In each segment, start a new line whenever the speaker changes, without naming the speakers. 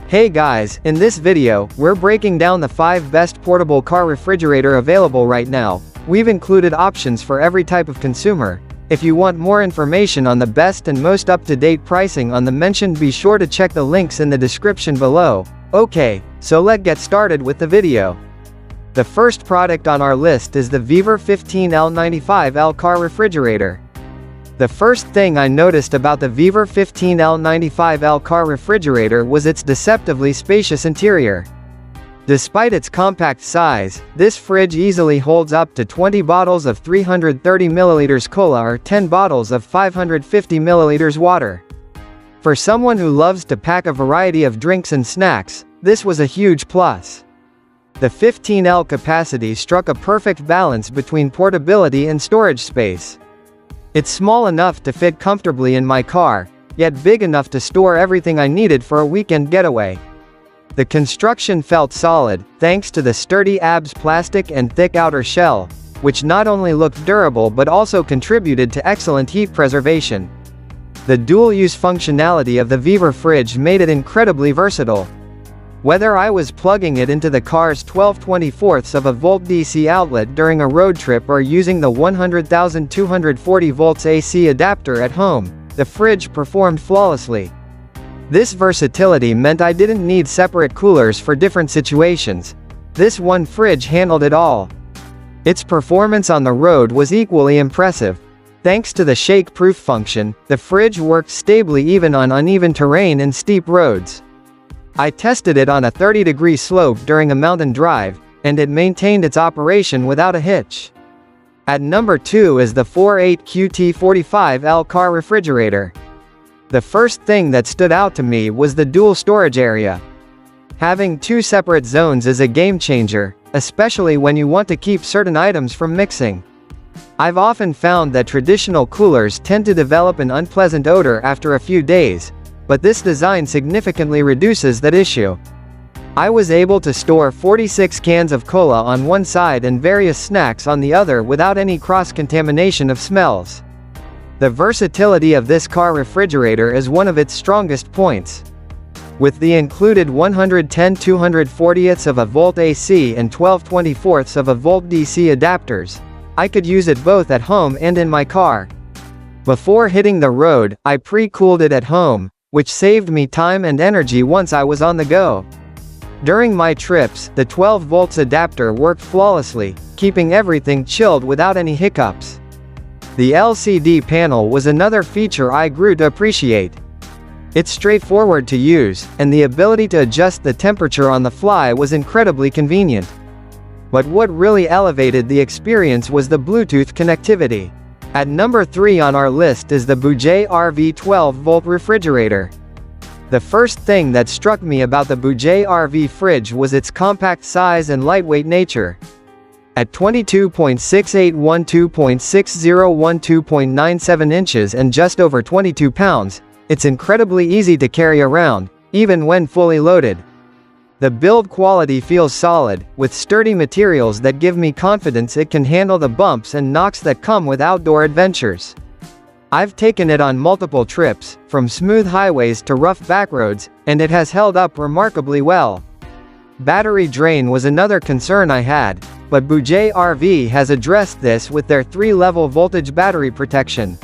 Hey guys, in this video, we're breaking down the 5 best portable car refrigerator available right now. We've included options for every type of consumer. If you want more information on the best and most up-to-date pricing on the mentioned, be sure to check the links in the description below. Okay, so let's get started with the video. The first product on our list is the VEVOR 15L95L car refrigerator. The first thing I noticed about the VEVOR 15L95L car refrigerator was its deceptively spacious interior. Despite its compact size, this fridge easily holds up to 20 bottles of 330 ml cola or 10 bottles of 550 ml water. For someone who loves to pack a variety of drinks and snacks, this was a huge plus. The 15L capacity struck a perfect balance between portability and storage space. It's small enough to fit comfortably in my car, yet big enough to store everything I needed for a weekend getaway. The construction felt solid, thanks to the sturdy ABS plastic and thick outer shell, which not only looked durable but also contributed to excellent heat preservation. The dual-use functionality of the VEVOR fridge made it incredibly versatile. Whether I was plugging it into the car's 12/24 volt DC outlet during a road trip or using the 100,240 volts AC adapter at home, the fridge performed flawlessly. This versatility meant I didn't need separate coolers for different situations. This one fridge handled it all. Its performance on the road was equally impressive. Thanks to the shake-proof function, the fridge worked stably even on uneven terrain and steep roads. I tested it on a 30-degree slope during a mountain drive, and it maintained its operation without a hitch. At number 2 is the 48QT45L car refrigerator. The first thing that stood out to me was the dual storage area. Having 2 separate zones is a game changer, especially when you want to keep certain items from mixing. I've often found that traditional coolers tend to develop an unpleasant odor after a few days, but this design significantly reduces that issue. I was able to store 46 cans of cola on one side and various snacks on the other without any cross-contamination of smells. The versatility of this car refrigerator is one of its strongest points. With the included 110/240 volt AC and 12/24 volt DC adapters, I could use it both at home and in my car. Before hitting the road, I pre-cooled it at home, which saved me time and energy once I was on the go. During my trips, the 12 volts adapter worked flawlessly, keeping everything chilled without any hiccups. The LCD panel was another feature I grew to appreciate. It's straightforward to use, and the ability to adjust the temperature on the fly was incredibly convenient. But what really elevated the experience was the Bluetooth connectivity. At number 3 on our list is the BougeRV 12-volt refrigerator. The first thing that struck me about the BougeRV fridge was its compact size and lightweight nature. At 22.68, 12.60, 12.97 inches and just over 22 pounds, it's incredibly easy to carry around, even when fully loaded. The build quality feels solid, with sturdy materials that give me confidence it can handle the bumps and knocks that come with outdoor adventures. I've taken it on multiple trips, from smooth highways to rough backroads, and it has held up remarkably well. Battery drain was another concern I had, but BougeRV has addressed this with their 3-level voltage battery protection.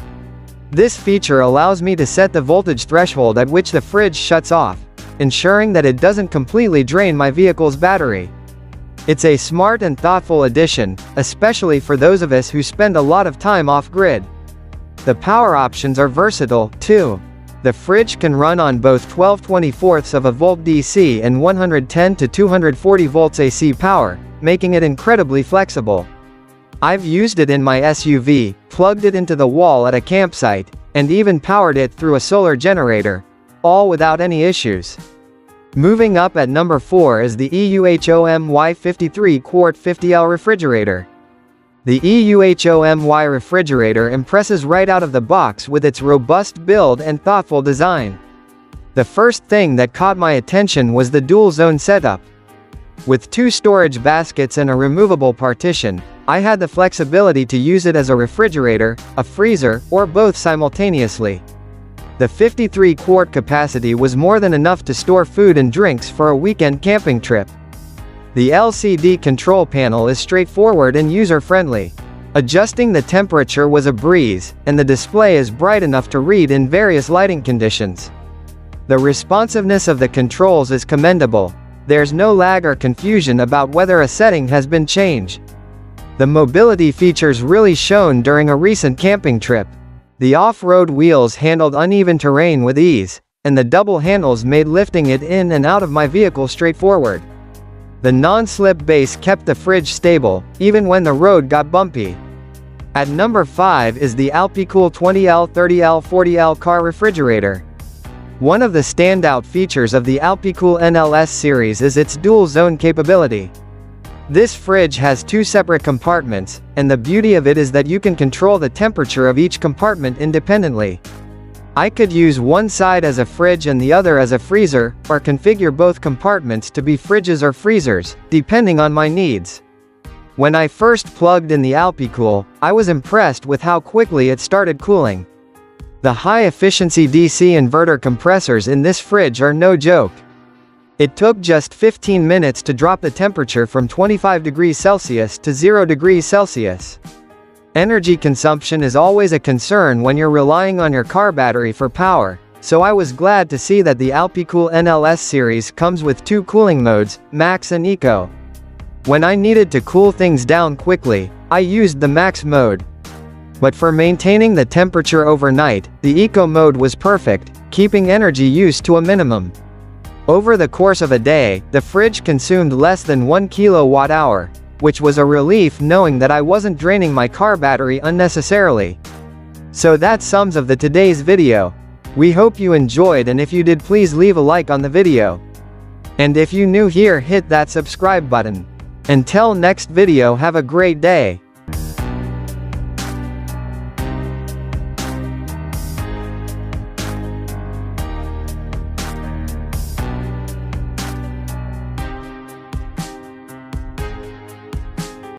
This feature allows me to set the voltage threshold at which the fridge shuts off, ensuring that it doesn't completely drain my vehicle's battery. It's a smart and thoughtful addition, especially for those of us who spend a lot of time off-grid. The power options are versatile, too. The fridge can run on both 12/24 volt DC and 110/240 volts AC power, making it incredibly flexible. I've used it in my SUV, plugged it into the wall at a campsite, and even powered it through a solar generator, all without any issues. Moving up at number 4 is the EUHOMY 53 Quart 50L refrigerator. The EUHOMY refrigerator impresses right out of the box with its robust build and thoughtful design. The first thing that caught my attention was the dual-zone setup. With 2 storage baskets and a removable partition, I had the flexibility to use it as a refrigerator, a freezer, or both simultaneously. The 53 quart capacity was more than enough to store food and drinks for a weekend camping trip. The LCD control panel is straightforward and user-friendly. Adjusting the temperature was a breeze, and the display is bright enough to read in various lighting conditions. The responsiveness of the controls is commendable. There's no lag or confusion about whether a setting has been changed. The mobility features really shone during a recent camping trip. The off-road wheels handled uneven terrain with ease, and the double handles made lifting it in and out of my vehicle straightforward. The non-slip base kept the fridge stable, even when the road got bumpy. At number 5 is the Alpicool 20L 30L 40L car refrigerator. One of the standout features of the Alpicool NLS series is its dual-zone capability. This fridge has 2 separate compartments, and the beauty of it is that you can control the temperature of each compartment independently. I could use one side as a fridge and the other as a freezer, or configure both compartments to be fridges or freezers, depending on my needs. When I first plugged in the Alpicool, I was impressed with how quickly it started cooling. The high-efficiency DC inverter compressors in this fridge are no joke. It took just 15 minutes to drop the temperature from 25 degrees Celsius to 0 degrees Celsius. Energy consumption is always a concern when you're relying on your car battery for power, so I was glad to see that the Alpicool NLS series comes with 2 cooling modes, Max and Eco. When I needed to cool things down quickly, I used the Max mode. But for maintaining the temperature overnight, the Eco mode was perfect, keeping energy use to a minimum. Over the course of a day, the fridge consumed less than 1 kilowatt-hour, which was a relief knowing that I wasn't draining my car battery unnecessarily. So that sums up today's video. We hope you enjoyed, and if you did, please leave a like on the video. And if you new here, hit that subscribe button. Until next video, have a great day.